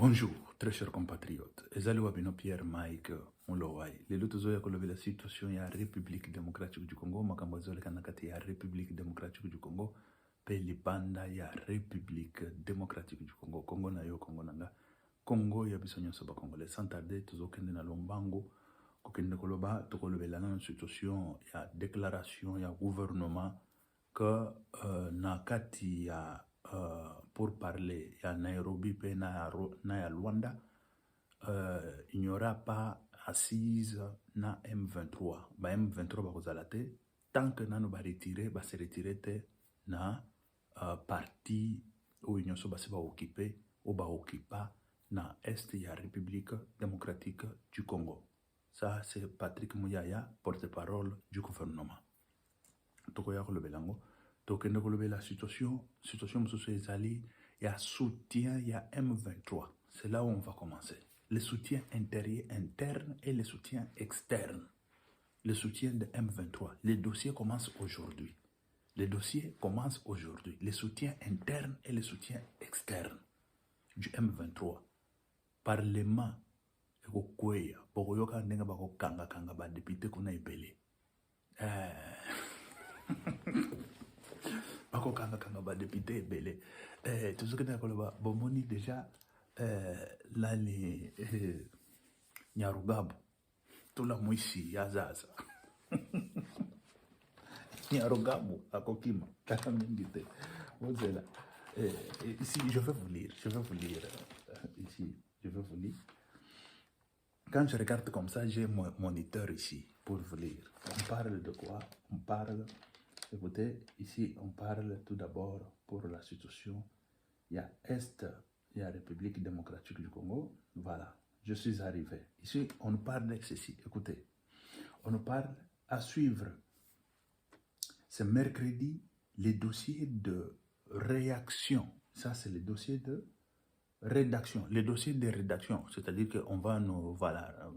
Bonjour, très chers compatriotes. Ezali Wabino Pierre Mike Mulowai. Les lotos ya kolobe la situation ya République démocratique du Congo, makambazole kanakati ya République démocratique du Congo, pe libanda ya République démocratique du Congo. Congo na yo Congo nanga. Congo ya bisonyo soba Congolais. Sans tarder, tozokende na lombango. Kokende koloba, tokolobe la nan situation ya déclaration ya gouvernement que na kati ya pour parler à Nairobi et na Luanda, il n'y aura pas assise na M23. Ba M23 ba kozalate tant que nanu ba retirer, ba se retirer te na parti où union so ba se ba occuper ou ba occupa na est ya République démocratique du Congo. Ça c'est Patrick Mouyaya, porte-parole du gouvernement. Tokoya ko lebelango. Donc, la situation mosusu ezali, il y a soutien, il y a M23. C'est là où on va commencer. Le soutien interne et le soutien externe. Le soutien de M23. Les dossiers commencent aujourd'hui. Les dossiers commencent aujourd'hui. Le soutien interne et le soutien externe du M23. Parlement, ekokweya, bokoyoka ndenga bako kanga ba député kuna ebele. Bako kanga ba député ebele. Tout ce que nous avons bomoni déjà là les Nyarugabu. Tout la mouishi yazaza. Nyarugabu akokima kaka mingite. Mozela. Ici je vais vous lire, ici je vais vous lire. Quand je regarde comme ça, j'ai mon moniteur ici pour vous lire. On parle de quoi? On parle, écoutez, ici on parle tout d'abord pour la situation. Il y a Est, il y a République démocratique du Congo. Voilà, je suis arrivé. Ici, on nous parle de ceci. Écoutez, on nous parle à suivre. C'est mercredi, les dossiers de réaction. Ça, c'est les dossiers de rédaction. Les dossiers de rédaction, c'est-à-dire qu'on va nous, voilà,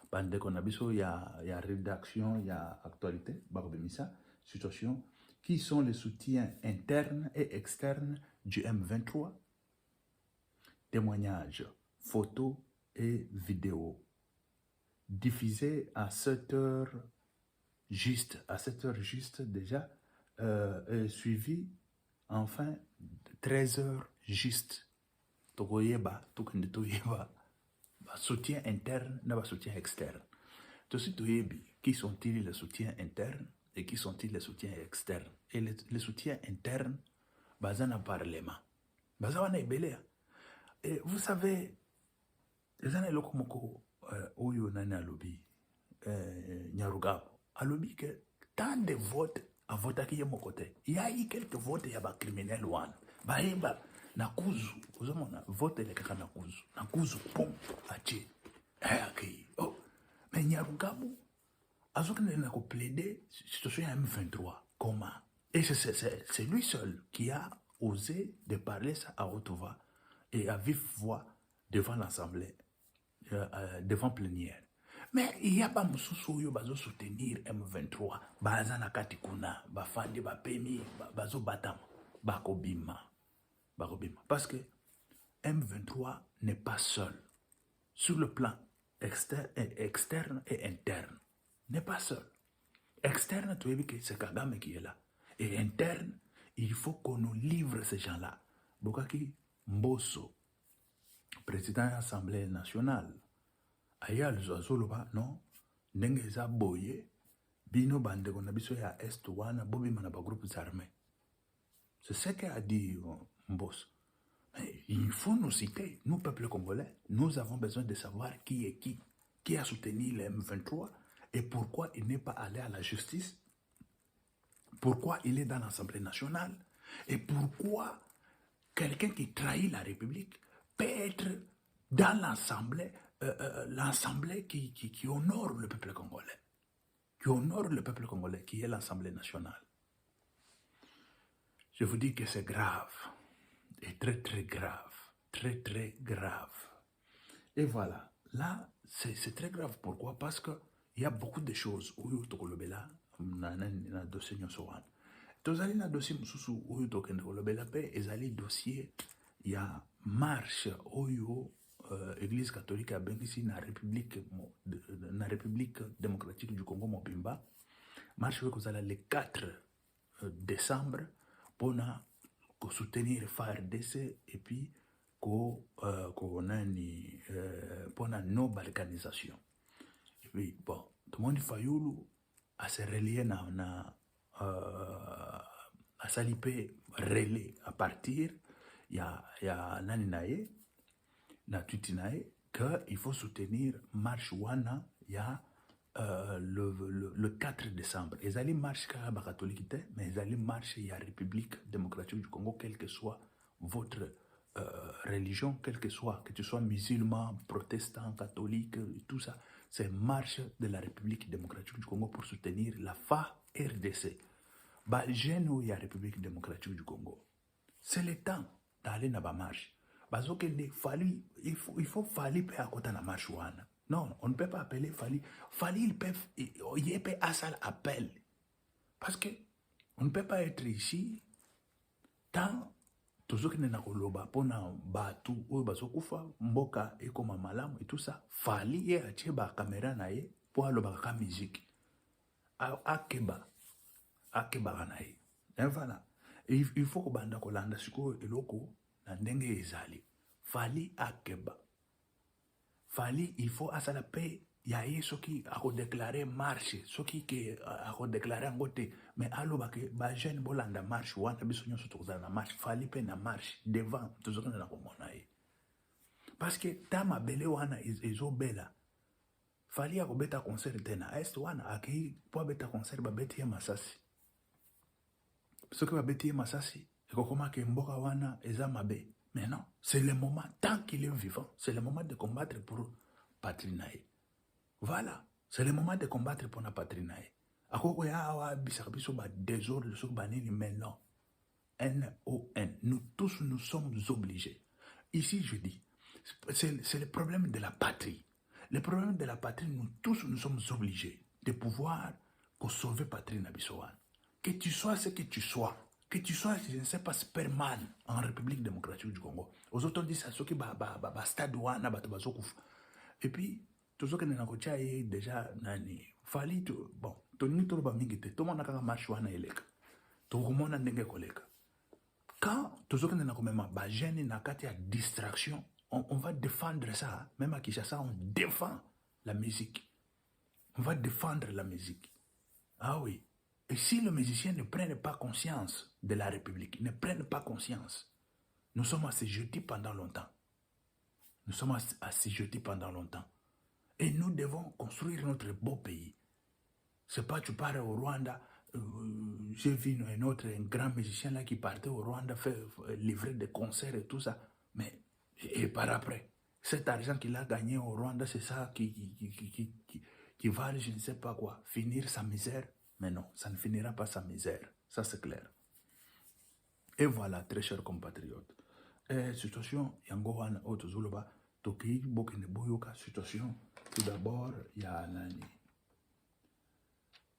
pendant qu'on a besoin, il y a rédaction, il y a actualité, Barobemissa, situation, qui sont les soutiens internes et externes du M23, témoignages, photos et vidéos, diffusés à 7h juste, déjà, suivi, enfin, 13h juste. Togoyeba, tukende toyeba, soutien interne, n'a soutien externe. Tosi toyebi, qui sont-ils les soutiens internes et qui sont-ils les soutiens externes? Et les soutiens internes, bazana parlement. Bazana ebelea. Et vous savez, les années lokomoko, oyo nani alobi, Nyarugabu, alobi que tant de votes à voter qui est mon côté. Il y a eu quelques votes, il y a des criminels ouan. Bahimba, nakuzu, vous avez vote les kaka nakuzu, pom, ache. Oh, mais Nyarugabu, azokene na ko plaider, situation M23, comment? Et c'est lui seul qui a osé de parler ça à haute voix et à vive voix devant l'Assemblée, devant plénière. Mais il n'y a pas Moussoussou yo bazo soutenir M23, bazana katikuna, bafandi bapemi, bazo batam, bakobima. Parce que M23 n'est pas seul. Sur le plan externe et interne, n'est pas seul. Externe, tu vois que c'est Kagame qui est là. Et interne, il faut qu'on nous livre ces gens-là. Bokaki Mbosso, président de l'Assemblée nationale, Ayal Zazoloba, non, Nengeza Boye, Bino Bandego Nabiso ya Est Wana, Bobi Manaba groupe armés. C'est ce qu'a dit Mbosso. Mais il faut nous citer, nous, peuple congolais, nous avons besoin de savoir qui est qui a soutenu les M23 et pourquoi il n'est pas allé à la justice, pourquoi il est dans l'Assemblée nationale et pourquoi quelqu'un qui trahit la République peut être dans l'Assemblée, l'Assemblée qui honore le peuple congolais, qui est l'Assemblée nationale. Je vous dis que c'est grave, et très très grave, Et voilà, là, c'est très grave. Pourquoi? Parce qu'il y a beaucoup de choses où il y a un dossier. Tozali na dossier mususu où il y a un dossier il y a marche oyo Église catholique a ici na République démocratique du Congo Mobimba. Marche oyo kozala le 4 décembre pour soutenir FARDC et puis pour la non-balkanisation. Et puis, bon, tout le monde fayoulou à se relier à s'aliper relais à partir, il y a nani nae, na tuti nae, qu'il faut soutenir marche wana, il y a le 4 décembre. Ils allaient marcher catholique, mais ils allaient marcher il y a République démocratique du Congo, quelle que soit votre religion, quelle que soit, que tu sois musulman, protestant, catholique, tout ça, c'est marche de la République démocratique du Congo pour soutenir la FARDC. Bah, jeune où il y a République démocratique du Congo, c'est le temps d'aller dans la marche. Parce il faut Fali à côté de la marche. Non, on ne peut pas appeler Fali. Fali, il peut à ça appel. Parce que on ne peut pas être ici tant tout ce qui n'est pas là pour batu ou bazokufa mboka et comme malam et tout ça. Fali et atie ba caméra nae pour aller ba musique. Akeba nae. Et voilà. Il faut que banda kolanda siko eloko na ndenge ezali. Fali akeba. Fali, il faut à ça la paix. Il y a ceux qui a déclaré marche, ceux qui a déclaré en côté. Mais alors, bah jeune bolanda marche, ou un bisogno surtout dans la marche. Fali pe na marche devant tout ce qu'on a comme parce que tama belle wana izo bella. Fali a beta concert tena. Est wana aki pour beta concert ba beti masasi. Ce que ba beti masasi, et comment que mboka wana eza mabe. Mais non, c'est le moment, tant qu'il est vivant, c'est le moment de combattre pour Patrinae. Voilà, c'est le moment de combattre pour la Patrinae. Akoko ya awa bisabiso ba désordre sur banini, mais non. N-O-N. Nous tous, nous sommes obligés. Ici, je dis, c'est le problème de la patrie. Le problème de la patrie, nous tous, nous sommes obligés de pouvoir sauver patrie Nabisoan. Que tu sois ce que tu sois. Que tu sois, je ne sais pas, Superman en République démocratique du Congo. Aux autres disent, ce qui est stade wana, et puis, tout ce qui est déjà, nani, fali, bon, tout le monde a marché wana eleka. Tout le monde a ndenge koleka. Quand tout ce qui est gêne na kati ya distraction, on va défendre ça. Même à Kinshasa, on défend la musique. On va défendre la musique. Ah oui. Et si les musiciens ne prennent pas conscience de la République, ne prennent pas conscience, nous sommes assujettis pendant longtemps. Nous sommes assujettis pendant longtemps. Et nous devons construire notre beau pays. C'est pas tu pars au Rwanda, j'ai vu un grand musicien là qui partait au Rwanda faire livrer des concerts et tout ça. Mais, et par après, cet argent qu'il a gagné au Rwanda, c'est ça qui va, je ne sais pas quoi, finir sa misère. Mais non, ça ne finira pas sa misère. Ça, c'est clair. Et voilà, très chers compatriotes. Situation, Yangohan, Otozuluba, Toki, Bokene Boyoka, situation. Tout d'abord, il y a Nani.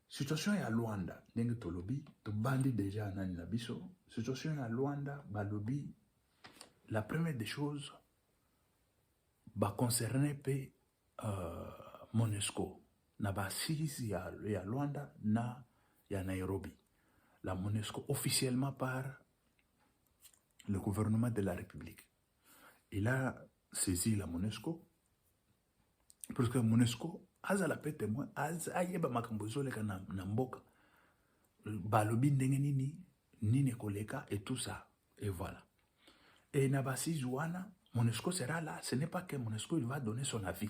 Situation à Luanda, Nenge Tolobi, to bandi déjà Nani Nabiso. Situation à Luanda, Balobi, la première des choses, va concerner Monusco. Na basisi ya Luanda na ya Nairobi. La MONUSCO officiellement par le gouvernement de la République. Il a saisi la MONUSCO parce que MONUSCO aza la paix témoin aza ayeba makambozo leka na mboka balobi ndenge nini koleka et tout ça et voilà. Et na basisi wana MONUSCO sera là. Ce n'est pas que MONUSCO il va donner son avis.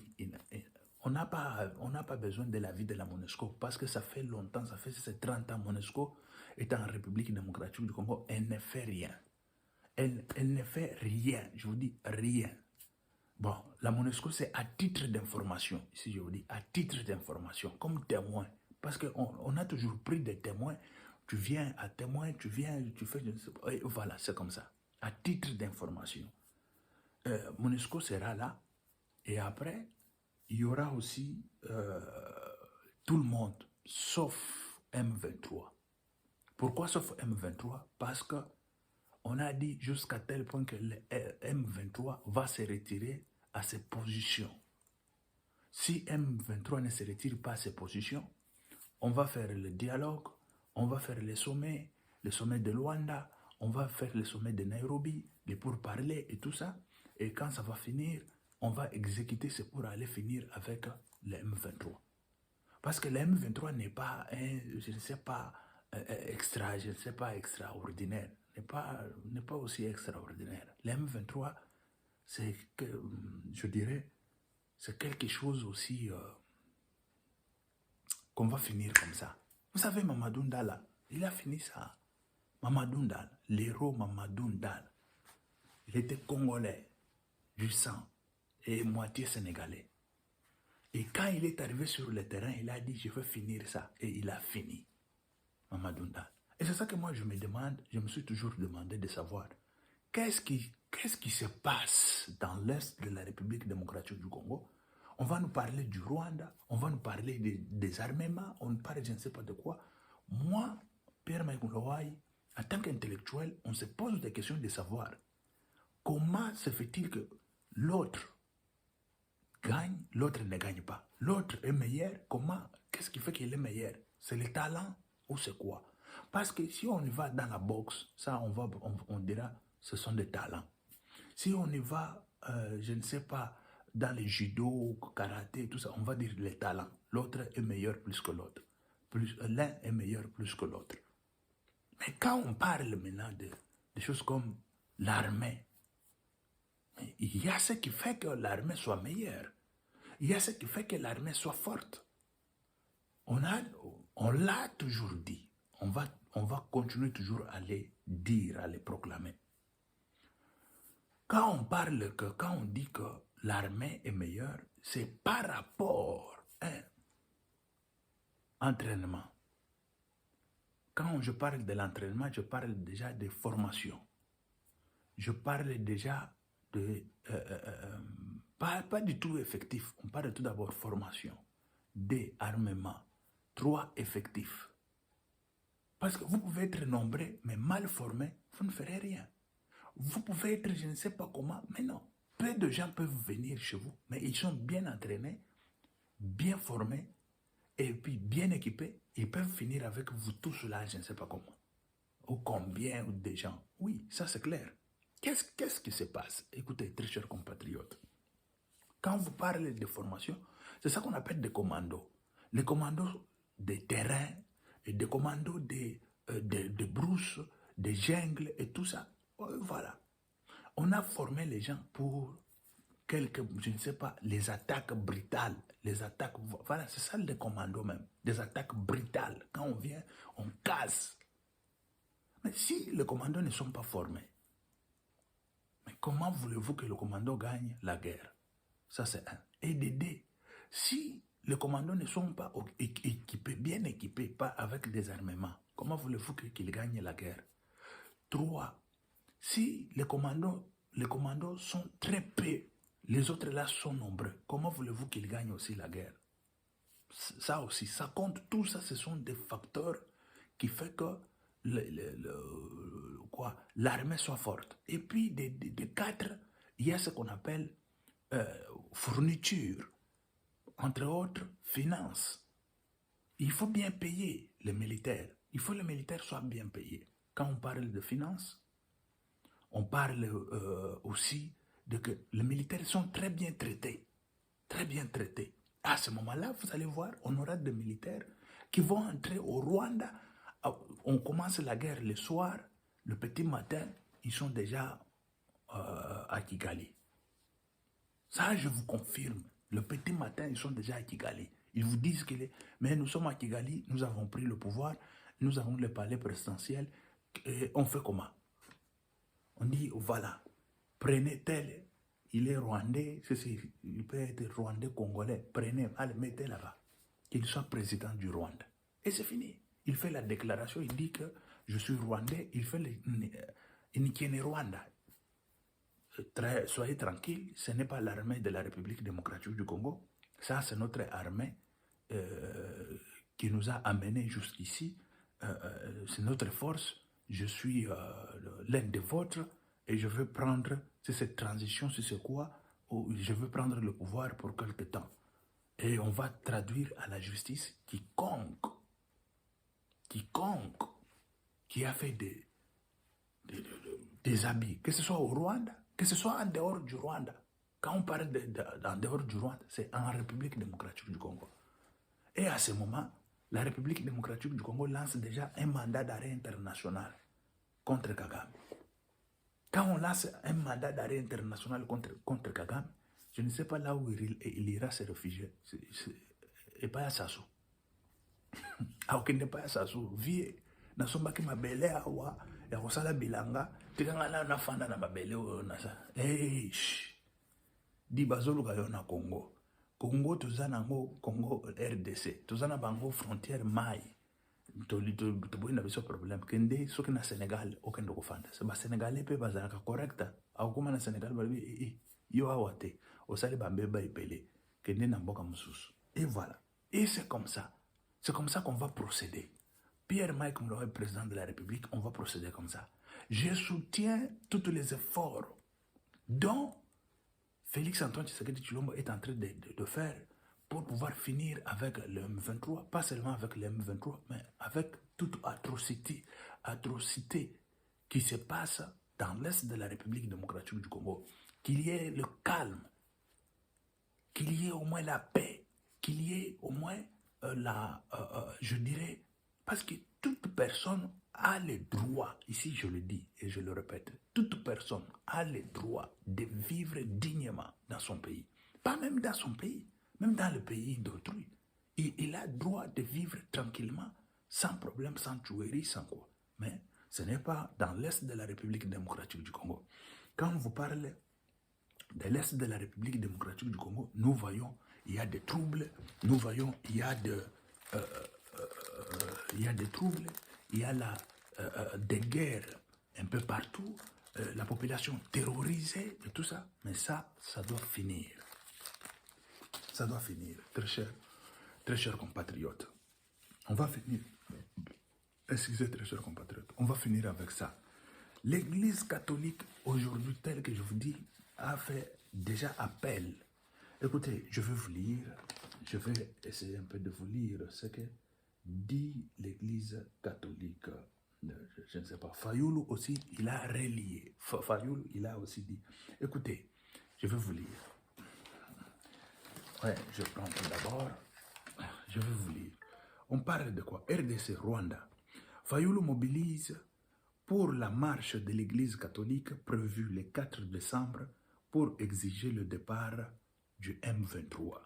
On n'a pas besoin de l'avis de la MONUSCO parce que ça fait longtemps, ça fait 30 ans. MONUSCO est en République démocratique du Congo, elle ne fait rien. Elle ne fait rien, je vous dis rien. Bon, la MONUSCO c'est à titre d'information, ici je vous dis à titre d'information, comme témoin. Parce qu'on a toujours pris des témoins, tu viens à témoin, tu fais, je ne sais pas, et voilà, c'est comme ça, à titre d'information. MONUSCO sera là, et après, il y aura aussi tout le monde, sauf M23. Pourquoi sauf M23? Parce que on a dit jusqu'à tel point que le M23 va se retirer à ses positions. Si M23 ne se retire pas à ses positions, on va faire le dialogue, on va faire le sommet de Luanda, on va faire le sommet de Nairobi, les pourparlers et tout ça. Et quand ça va finir, on va exécuter, c'est pour aller finir avec le M23. Parce que le M23 n'est pas, je ne sais pas, extraordinaire, n'est pas aussi extraordinaire. Le M23, c'est que, je dirais, c'est quelque chose aussi qu'on va finir comme ça. Vous savez, Mamadou Ndala, il a fini ça. Mamadou Ndala, l'héros Mamadou Ndala, il était congolais, du sang, et moitié sénégalais. Et quand il est arrivé sur le terrain, il a dit, je veux finir ça. Et il a fini, Mamadou Ndala. Et c'est ça que moi, je me suis toujours demandé de savoir, qu'est-ce qui se passe dans l'Est de la République démocratique du Congo? On va nous parler du Rwanda, on va nous parler des armements, on nous parle je ne sais pas de quoi. Moi, Pierre Maïkoulouaï, en tant qu'intellectuel, on se pose des questions de savoir comment se fait-il que l'autre gagne, l'autre ne gagne pas. L'autre est meilleur, comment? Qu'est-ce qui fait qu'il est meilleur? C'est le talent ou c'est quoi? Parce que si on y va dans la boxe, ça on dira ce sont des talents. Si on y va, je ne sais pas, dans les judo, karaté, tout ça, on va dire les talents. L'autre est meilleur plus que l'autre. L'un est meilleur plus que l'autre. Mais quand on parle maintenant de choses comme l'armée, il y a ce qui fait que l'armée soit meilleure. Il y a ce qui fait que l'armée soit forte. On l'a toujours dit. On va continuer toujours à les dire, à les proclamer. Quand on dit que l'armée est meilleure, c'est par rapport à entraînement. Quand je parle de l'entraînement, je parle déjà de formation. Je parle déjà de... pas du tout effectif. On parle tout d'abord formation. 2, armement. 3, effectif. Parce que vous pouvez être nombreux, mais mal formés, vous ne ferez rien. Vous pouvez être, je ne sais pas comment, mais non. Peu de gens peuvent venir chez vous, mais ils sont bien entraînés, bien formés, et puis bien équipés. Ils peuvent finir avec vous tous là, je ne sais pas comment. Ou combien de gens. Oui, ça c'est clair. Qu'est-ce qui se passe? Écoutez, très chers compatriotes. Quand vous parlez de formation, c'est ça qu'on appelle des commandos. Les commandos des terrains, et des commandos de brousses, des jungles et tout ça. Voilà. On a formé les gens pour je ne sais pas, les attaques brutales. Les attaques, voilà, c'est ça les commandos même. Des attaques brutales. Quand on vient, on casse. Mais si les commandos ne sont pas formés, mais comment voulez-vous que le commando gagne la guerre? Ça, c'est un. Et de deux, si les commandos ne sont pas équipés, bien équipés, pas avec des armements, comment voulez-vous qu'ils gagnent la guerre? 3. Si les commandos sont très peu, les autres là sont nombreux, comment voulez-vous qu'ils gagnent aussi la guerre? Ça aussi, ça compte. Tout ça, ce sont des facteurs qui font que l'armée soit forte. Et puis, de 4, il y a ce qu'on appelle fourniture, entre autres, finances. Il faut bien payer les militaires. Il faut que les militaires soient bien payés. Quand on parle de finances, on parle aussi de que les militaires sont très bien traités. Très bien traités. À ce moment-là, vous allez voir, on aura des militaires qui vont entrer au Rwanda. On commence la guerre le soir, le petit matin, ils sont déjà à Kigali. Ça, je vous confirme. Le petit matin, ils sont déjà à Kigali. Ils vous disent que mais nous sommes à Kigali, nous avons pris le pouvoir, nous avons le palais présidentiel. Et on fait comment? On dit, voilà, prenez tel, il est rwandais, il peut être rwandais, congolais, prenez, allez, mettez là-bas, qu'il soit président du Rwanda. Et c'est fini. Il fait la déclaration, il dit que je suis rwandais, il fait le Rwanda. Soyez tranquille, ce n'est pas l'armée de la République démocratique du Congo. Ça, c'est notre armée qui nous a amenés jusqu'ici. C'est notre force. je suis l'un des vôtres et je veux prendre, c'est cette transition, c'est quoi, ou je veux prendre le pouvoir pour quelque temps. Et on va traduire à la justice quiconque qui a fait des habits, que ce soit au Rwanda, que ce soit en dehors du Rwanda. Quand on parle en dehors du Rwanda, c'est en République démocratique du Congo. Et à ce moment, la République démocratique du Congo lance déjà un mandat d'arrêt international contre Kagame. Quand on lance un mandat d'arrêt international contre Kagame, je ne sais pas là où il ira se réfugier. Et pas à Sassou. Aokende pas à Sassou. Vie, na sombaki mabele awa, ya kosala bilanga, tikanga na fanda na mabele oyo na sa. Hey, di bazoluka yo na Congo. Congo toza nango Congo RDC. Toza na bango frontière mai. Toboyi na biso problème kende soki na Sénégal okende kofanda. Se ba Sénégalais pe bazalaka correcta. Akokoma na Sénégal balobi yo awa te. Osali bambeba epele. Kende na mboka mosusu. Et voilà. Et c'est comme ça. C'est comme ça qu'on va procéder. Pierre-Mike Mouloé, président de la République, on va procéder comme ça. Je soutiens tous les efforts dont Félix-Antoine Tshisekedi Tshilombo est en train de faire pour pouvoir finir avec le M23, pas seulement avec le M23, mais avec toute atrocité qui se passe dans l'est de la République démocratique du Congo. Qu'il y ait le calme, qu'il y ait au moins la paix, qu'il y ait au moins je dirais, parce que toute personne a le droit, ici je le dis et je le répète, toute personne a le droit de vivre dignement dans son pays. Pas même dans son pays, même dans le pays d'autrui. Il a le droit de vivre tranquillement, sans problème, sans tuerie, sans quoi. Mais ce n'est pas dans l'est de la République démocratique du Congo. Quand on vous parle de l'est de la République démocratique du Congo, nous voyons, il y a des troubles, nous voyons, il y a des troubles, il y a des guerres un peu partout, la population terrorisée et tout ça. Mais ça doit finir. Ça doit finir, très chers compatriotes. On va finir. Excusez, très chers compatriotes. On va finir avec ça. L'Église catholique, aujourd'hui, telle que je vous dis, a fait déjà appel. Écoutez, je vais vous lire, je vais essayer un peu de vous lire ce que dit l'Église catholique. Je ne sais pas. Fayoulou aussi, il a relié. Fayoulou, il a aussi dit. Écoutez, je vais vous lire. Ouais, je prends tout d'abord. Je vais vous lire. On parle de quoi? RDC, Rwanda. Fayoulou mobilise pour la marche de l'Église catholique prévue le 4 décembre pour exiger le départ du M23.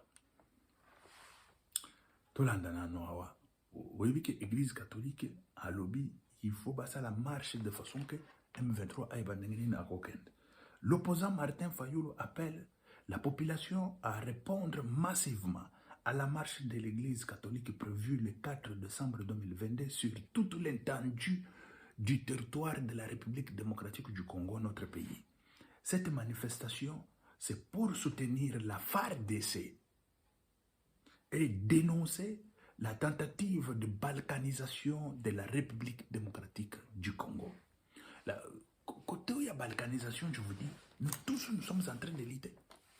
Tolandana Noawa. Vous voyez que l'Église catholique a lobby, il faut passer la marche de façon que M23 aille à Kokend. L'opposant Martin Fayoulou appelle la population à répondre massivement à la marche de l'Église catholique prévue le 4 décembre 2022 sur toute l'étendue du territoire de la République démocratique du Congo, notre pays. Cette manifestation, c'est pour soutenir la FARDC et dénoncer la tentative de balkanisation de la République démocratique du Congo. Côté où il y a balkanisation, je vous dis, nous tous nous sommes en train de lutter.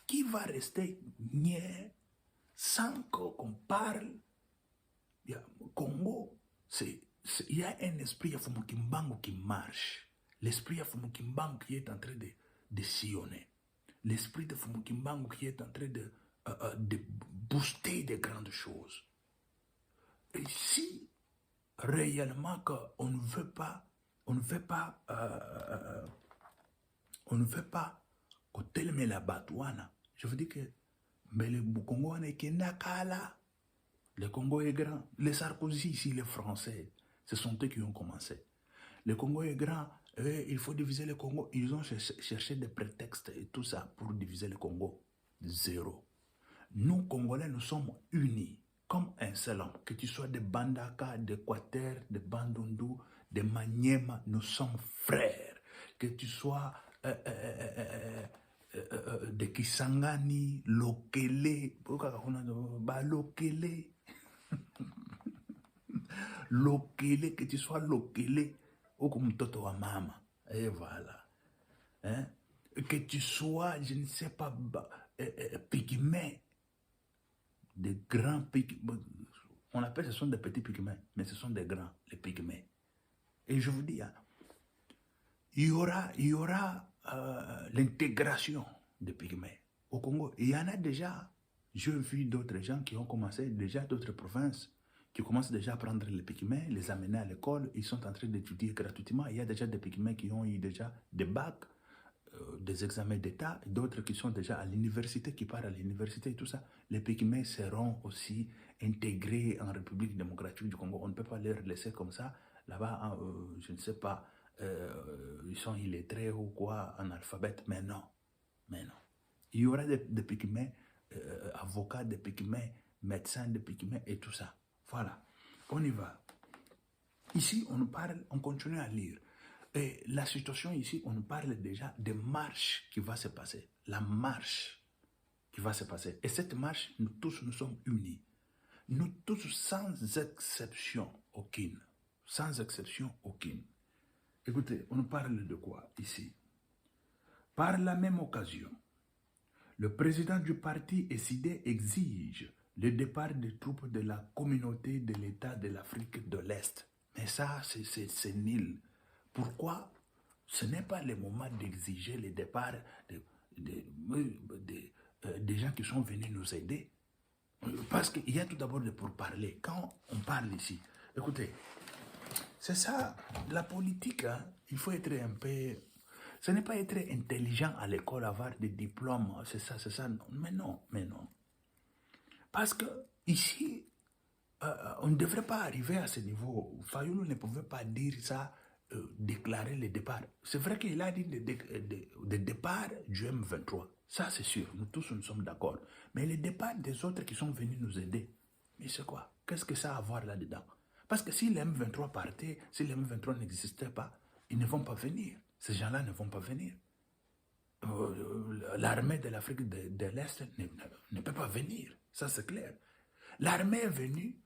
Qui va rester niais sans qu'on parle? Congo, il y a un esprit à Fumukimbangu qui marche. L'esprit à Fumukimbangu qui est en train de sillonner. L'esprit de Fumukimbangu qui est en train de booster des grandes choses. Et si réellement on ne veut pas koteleme la batouana, je vous dis que mais le Congo n'est qu'un. Le Congo est grand. Les Sarkozy ici, les Français, ce sont eux qui ont commencé. Le Congo est grand. Il faut diviser le Congo. Ils ont cherché des prétextes et tout ça pour diviser le Congo. Zéro. Nous, Congolais, nous sommes unis comme un seul homme. Que tu sois de Bandaka, de Quater, de Bandundu, de Maniema, nous sommes frères. Que tu sois de Kisangani, Lokele, Lokele, Lokele, que tu sois Lokele, ou comme Toto à maman. Et voilà. Hein? Que tu sois, je ne sais pas, pygmée, des grands pygmées. On appelle ce sont des petits pygmées, mais ce sont des grands, les pygmées. Et je vous dis, hein, il y aura l'intégration des pygmées. Au Congo, il y en a déjà. J'ai vu d'autres gens qui ont commencé, déjà d'autres provinces, qui commencent déjà à prendre les pygmées, les amener à l'école. Ils sont en train d'étudier gratuitement. Il y a déjà des pygmées qui ont eu déjà des bacs, des examens d'État, d'autres qui sont déjà à l'université, qui partent à l'université et tout ça. Les pygmées seront aussi intégrés en République démocratique du Congo. On ne peut pas les laisser comme ça. Là-bas, je ne sais pas, ils sont illettrés ou quoi, analphabètes, mais non. Mais non. Il y aura des pygmées, avocats, des pygmées, médecins, des pygmées et tout ça. Voilà. On y va. Ici, on parle, on continue à lire. Et la situation ici, on parle déjà de marche qui va se passer. La marche qui va se passer. Et cette marche, nous tous, nous sommes unis. Nous tous, sans exception aucune. Sans exception aucune. Écoutez, on parle de quoi ici? Par la même occasion, le président du parti SID exige le départ des troupes de la communauté de l'État de l'Afrique de l'Est. Mais ça, c'est nul. Pourquoi? Ce n'est pas le moment d'exiger le départ des gens qui sont venus nous aider. Parce qu'il y a tout d'abord de pourparlers. Quand on parle ici, écoutez, c'est ça, la politique, hein, il faut être un peu... Ce n'est pas être intelligent à l'école, avoir des diplômes, c'est ça. Mais non, mais non. Parce que ici, on ne devrait pas arriver à ce niveau. Fayoulou ne pouvait pas dire ça, déclarer le départ. C'est vrai qu'il a dit le départ du M23. Ça, c'est sûr. Nous tous, nous sommes d'accord. Mais le départ des autres qui sont venus nous aider, mais c'est quoi? Qu'est-ce que ça a à voir là-dedans? Parce que si le M23 partait, si le M23 n'existait pas, ils ne vont pas venir. Ces gens-là ne vont pas venir. L'armée de l'Afrique de l'Est ne peut pas venir. Ça, c'est clair. L'armée est venue,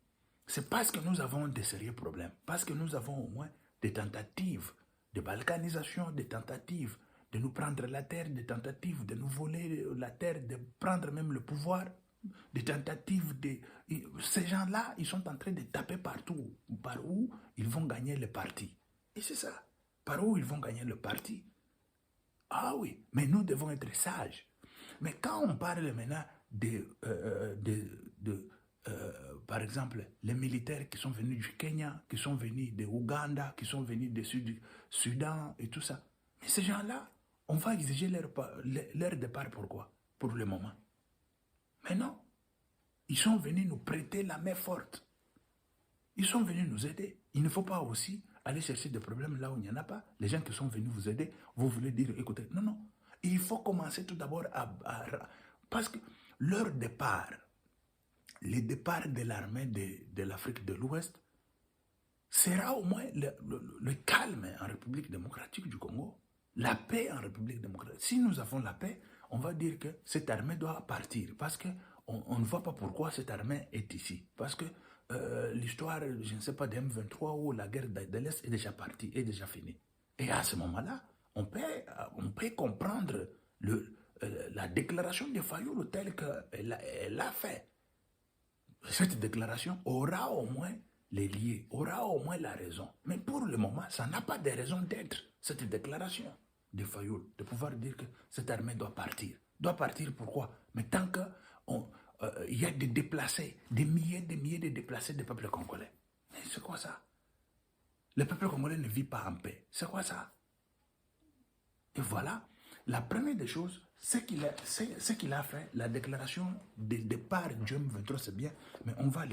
c'est parce que nous avons des sérieux problèmes. Parce que nous avons au moins des tentatives de balkanisation, des tentatives de nous prendre la terre, des tentatives de nous voler la terre, de prendre même le pouvoir, des tentatives de... Ces gens-là, ils sont en train de taper partout. Par où ils vont gagner le parti. Et c'est ça. Par où ils vont gagner le parti. Ah oui, mais nous devons être sages. Mais quand on parle maintenant par exemple, les militaires qui sont venus du Kenya, qui sont venus de Ouganda, qui sont venus du Soudan et tout ça, mais ces gens-là, on va exiger leur départ. Pourquoi? Pour le moment. Mais non, ils sont venus nous prêter la main forte. Ils sont venus nous aider. Il ne faut pas aussi aller chercher des problèmes là où il n'y en a pas. Les gens qui sont venus vous aider, vous voulez dire, écoutez, non, non. Il faut commencer tout d'abord parce que leur départ, le départ de l'armée de l'Afrique de l'Ouest, sera au moins le calme en République démocratique du Congo, la paix en République démocratique. Si nous avons la paix, on va dire que cette armée doit partir parce qu'on ne voit pas pourquoi cette armée est ici. Parce que l'histoire, je ne sais pas, d'M23 ou la guerre de l'Est est déjà partie, est déjà finie. Et à ce moment-là, on peut comprendre la déclaration de Fayoulou telle qu'elle a fait. Cette déclaration aura au moins les liens, aura au moins la raison. Mais pour le moment, ça n'a pas de raison d'être, cette déclaration de Fayoulou, de pouvoir dire que cette armée doit partir. Doit partir pourquoi? Mais tant qu'il y a des déplacés, des milliers de déplacés des peuples congolais. Mais c'est quoi ça? Le peuple congolais ne vit pas en paix. C'est quoi ça? Et voilà, la première des choses, ce qu'il a fait, la déclaration de départ du M23, c'est bien, mais on va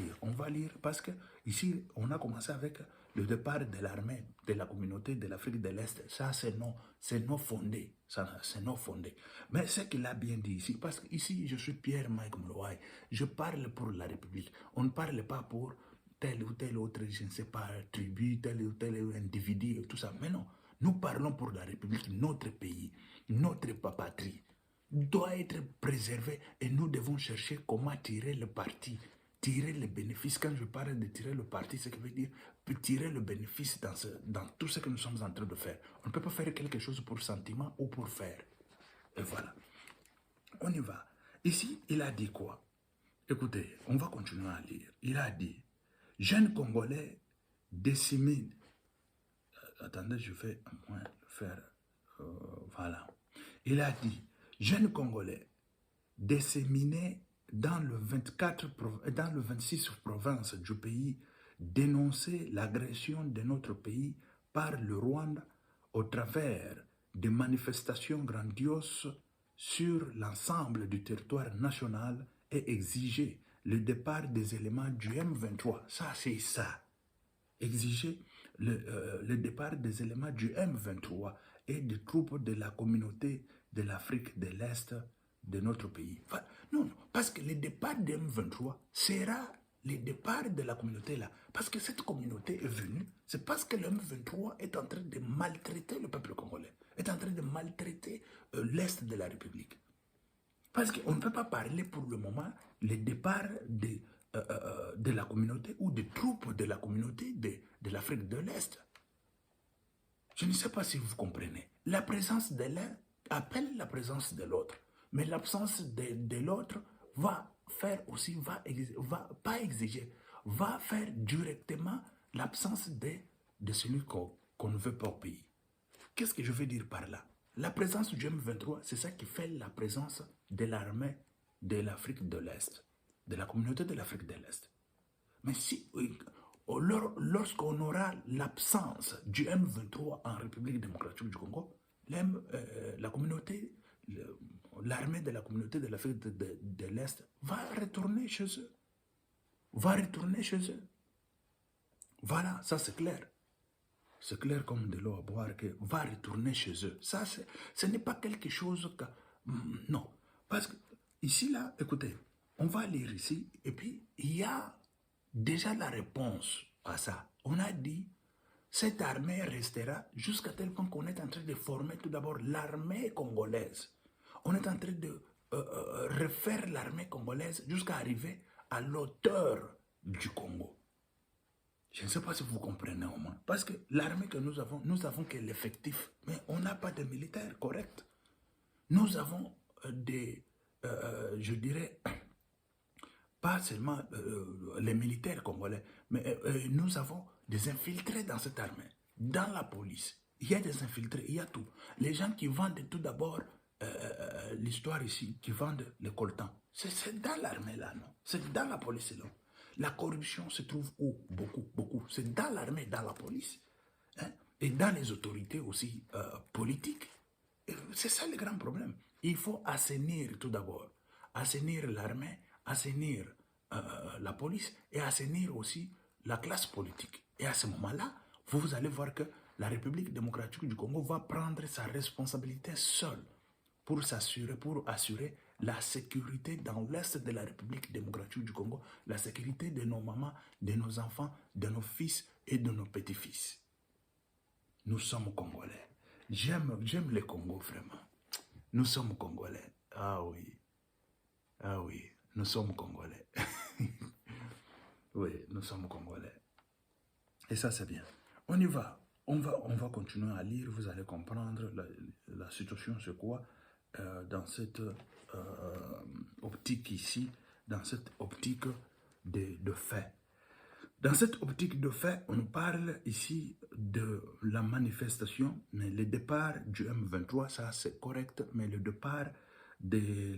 lire parce que ici, on a commencé avec le départ de l'armée de la communauté de l'Afrique de l'Est. Ça, c'est non fondé. C'est non fondé. Mais ce qu'il a bien dit ici, parce que ici, je suis Pierre-Mike Mlouaye, je parle pour la République. On ne parle pas pour tel ou tel autre, je ne sais pas, tribu, tel ou tel individu, et tout ça. Mais non, nous parlons pour la République, notre pays, notre patrie doit être préservé et nous devons chercher comment tirer le parti tirer le bénéfice. Quand je parle de tirer le parti, c'est que veut dire tirer le bénéfice dans tout ce que nous sommes en train de faire. On ne peut pas faire quelque chose pour sentiment ou pour faire. Et voilà. On y va. Ici, il a dit quoi? Écoutez, on va continuer à lire. Il a dit, jeunes Congolais disséminent. Attendez, je vais au moins faire. Voilà. Il a dit, jeunes Congolais disséminés dans le 26 provinces du pays, dénoncer l'agression de notre pays par le Rwanda au travers de manifestations grandioses sur l'ensemble du territoire national et exiger le départ des éléments du M23. Ça, c'est ça. Exiger le départ des éléments du M23 et des troupes de la communauté de l'Afrique de l'Est de notre pays. Enfin, non, parce que le départ de M23 sera le départ de la communauté là. Parce que cette communauté est venue, c'est parce que le M23 est en train de maltraiter le peuple congolais, est en train de maltraiter l'Est de la République. Parce qu'on ne peut pas parler pour le moment le départ de la communauté ou des troupes de la communauté de l'Afrique de l'Est. Je ne sais pas si vous comprenez. La présence de l'un appelle la présence de l'autre. Mais l'absence de l'autre va faire aussi, va pas exiger, va faire directement l'absence de celui qu'on ne veut pas au pays. Qu'est-ce que je veux dire par là? La présence du M23, c'est ça qui fait la présence de l'armée de l'Afrique de l'Est, de la communauté de l'Afrique de l'Est. Mais si, lorsqu'on aura l'absence du M23 en République démocratique du Congo, la communauté, l'armée de la communauté de l'Afrique de l'Est va retourner chez eux. Va retourner chez eux. Voilà, ça c'est clair. C'est clair comme de l'eau à boire que va retourner chez eux. Ça, ce n'est pas quelque chose que... Non. Parce que ici, là, écoutez, on va lire ici, et puis il y a déjà la réponse à ça. On a dit, cette armée restera jusqu'à tel point qu'on est en train de former tout d'abord l'armée congolaise. On est en train de refaire l'armée congolaise jusqu'à arriver à l'auteur du Congo. Je ne sais pas si vous comprenez au moins. Parce que l'armée que nous avons que l'effectif. Mais on n'a pas de militaires corrects. Nous avons je dirais, pas seulement les militaires congolais, mais nous avons des infiltrés dans cette armée, dans la police. Il y a des infiltrés, il y a tout. Les gens qui vendent tout d'abord, l'histoire ici, qui vendent le coltan, c'est dans l'armée là, non? C'est dans la police là. La corruption se trouve où? Beaucoup. C'est dans l'armée, dans la police. Hein? Et dans les autorités aussi politiques. C'est ça le grand problème. Il faut assainir tout d'abord. Assainir l'armée, assainir la police et assainir aussi la classe politique. Et à ce moment-là, vous allez voir que la République démocratique du Congo va prendre sa responsabilité seule pour assurer la sécurité dans l'Est de la République démocratique du Congo, la sécurité de nos mamans, de nos enfants, de nos fils et de nos petits-fils. Nous sommes Congolais. J'aime le Congo vraiment. Nous sommes Congolais. Ah oui, nous sommes Congolais. Oui, nous sommes Congolais. Et ça, c'est bien. On y va. On va continuer à lire. Vous allez comprendre la situation, c'est quoi dans cette optique ici, dans cette optique de fait. Dans cette optique de fait, on l'armée ici de la manifestation, mais le départ du M23, ça c'est correct, mais le départ de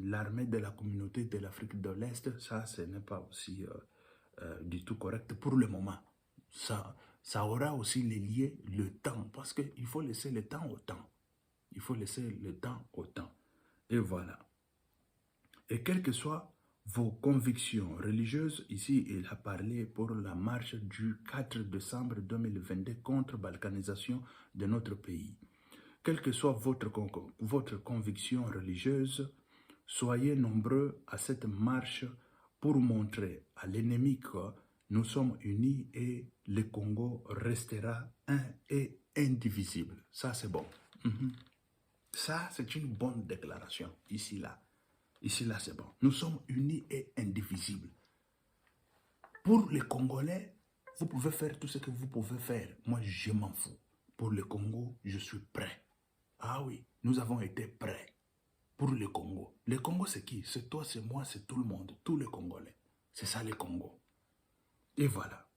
l'armée de la communauté de l'Afrique de l'Est, ça ce n'est pas aussi du tout correct pour le moment. Ça aura aussi lié le temps, parce qu'il faut laisser le temps au temps. Il faut laisser le temps au temps. Et voilà. Et quel que soit vos convictions religieuses, ici il a parlé pour la marche du 4 décembre 2022 contre la balkanisation de notre pays. Quelle que soit votre conviction religieuse, soyez nombreux à cette marche pour montrer à l'ennemi que nous sommes unis et le Congo restera un et indivisible. Ça c'est bon. Ça c'est une bonne déclaration ici là. Ici, là, c'est bon. Nous sommes unis et indivisibles. Pour les Congolais, vous pouvez faire tout ce que vous pouvez faire. Moi, je m'en fous. Pour le Congo, je suis prêt. Ah oui, nous avons été prêts. Pour le Congo. Le Congo, c'est qui? C'est toi, c'est moi, c'est tout le monde. Tous les Congolais. C'est ça, le Congo. Et voilà.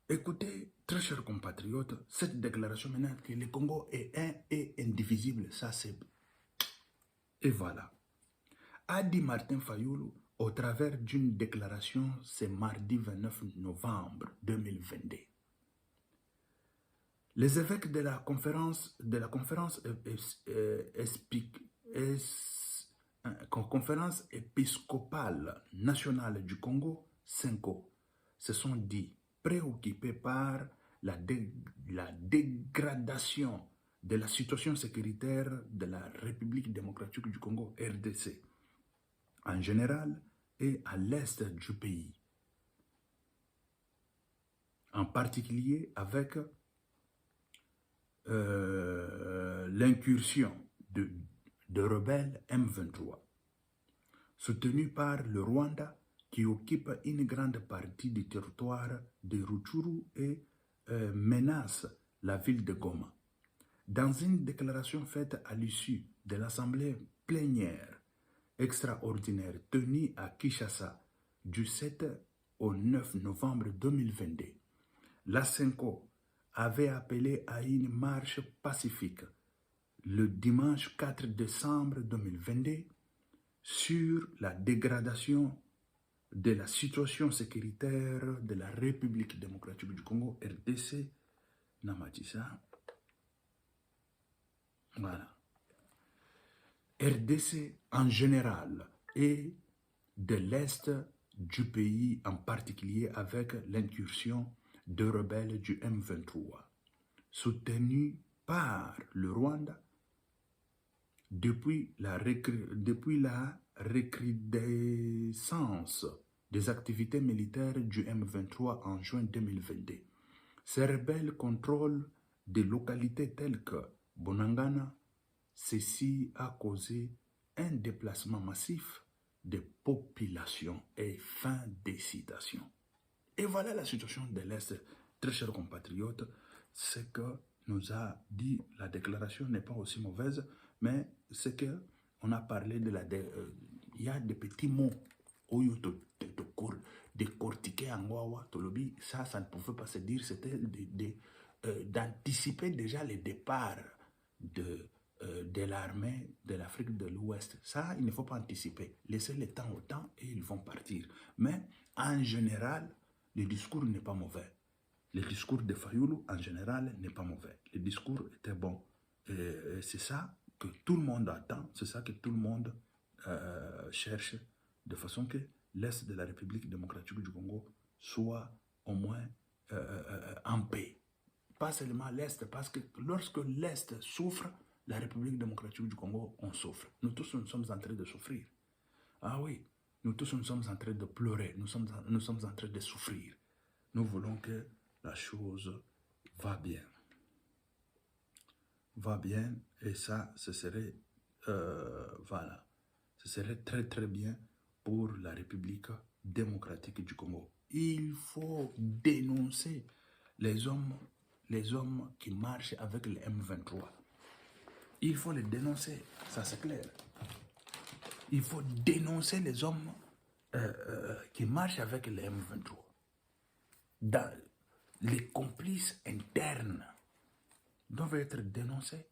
Écoutez, très chers compatriotes, cette déclaration maintenant que le Congo est un et indivisible, ça c'est... Et voilà. A dit Martin Fayoulou au travers d'une déclaration ce mardi 29 novembre 2022. Les évêques de la conférence épiscopale nationale du Congo, CENCO, se sont dit préoccupés par la dégradation de la situation sécuritaire de la République démocratique du Congo, RDC, en général et à l'est du pays, en particulier avec l'incursion de rebelles M23, soutenus par le Rwanda qui occupe une grande partie du territoire de Rutshuru et menace la ville de Goma. Dans une déclaration faite à l'issue de l'Assemblée plénière extraordinaire tenue à Kinshasa du 7 au 9 novembre 2022, la CENCO avait appelé à une marche pacifique le dimanche 4 décembre 2022 sur la dégradation de la situation sécuritaire de la République démocratique du Congo, RDC, Namatissa. Voilà. RDC en général et de l'Est du pays en particulier avec l'incursion de rebelles du M23, soutenus par le Rwanda depuis la recrudescence des activités militaires du M23 en juin 2022. Ces rebelles contrôlent des localités telles que Bonangana. Ceci a causé un déplacement massif des populations et fin des citations. Et voilà la situation de l'Est, très chers compatriotes. Ce que nous a dit la déclaration n'est pas aussi mauvaise, mais c'est que on a parlé de la... il y a des petits mots décortiqués en Wawa, Tolobi, ça ne pouvait pas se dire, c'était d'anticiper déjà le départ de l'armée de l'Afrique de l'Ouest. Ça, il ne faut pas anticiper. Laissez le temps au temps et ils vont partir. Mais en général, le discours n'est pas mauvais. Le discours de Fayoulou, en général, n'est pas mauvais. Le discours était bon. C'est ça que tout le monde attend, c'est ça que tout le monde cherche, de façon que l'Est de la République démocratique du Congo soit au moins en paix. Pas seulement l'Est, parce que lorsque l'Est souffre, la République démocratique du Congo, on souffre. Nous tous, nous sommes en train de souffrir. Ah oui, nous tous, nous sommes en train de pleurer, nous sommes en train de souffrir. Nous voulons que la chose va bien. Va bien, et ça, ce serait, voilà, ce serait très très bien pour la République démocratique du Congo. Il faut dénoncer les hommes qui marchent avec le M23. Il faut les dénoncer, ça c'est clair. Il faut dénoncer les hommes qui marchent avec le M23. Les complices internes doivent être dénoncés.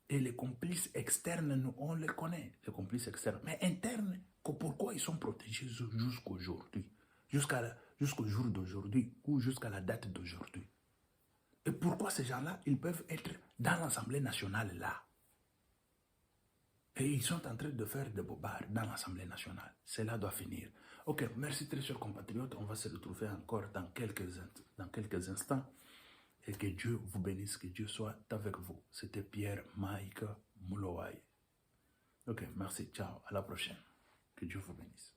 Et les complices externes, nous, on les connaît, les complices externes. Mais internes, pourquoi ils sont protégés jusqu'aujourd'hui, jusqu'au jour d'aujourd'hui ou jusqu'à la date d'aujourd'hui? Et pourquoi ces gens-là, ils peuvent être dans l'Assemblée nationale là? Et ils sont en train de faire des bobards dans l'Assemblée nationale. Cela doit finir. Ok, merci très chers compatriotes. On va se retrouver encore dans quelques instants. Et que Dieu vous bénisse, que Dieu soit avec vous. C'était Pierre Mike Moulouaï. Ok, merci, ciao, à la prochaine. Que Dieu vous bénisse.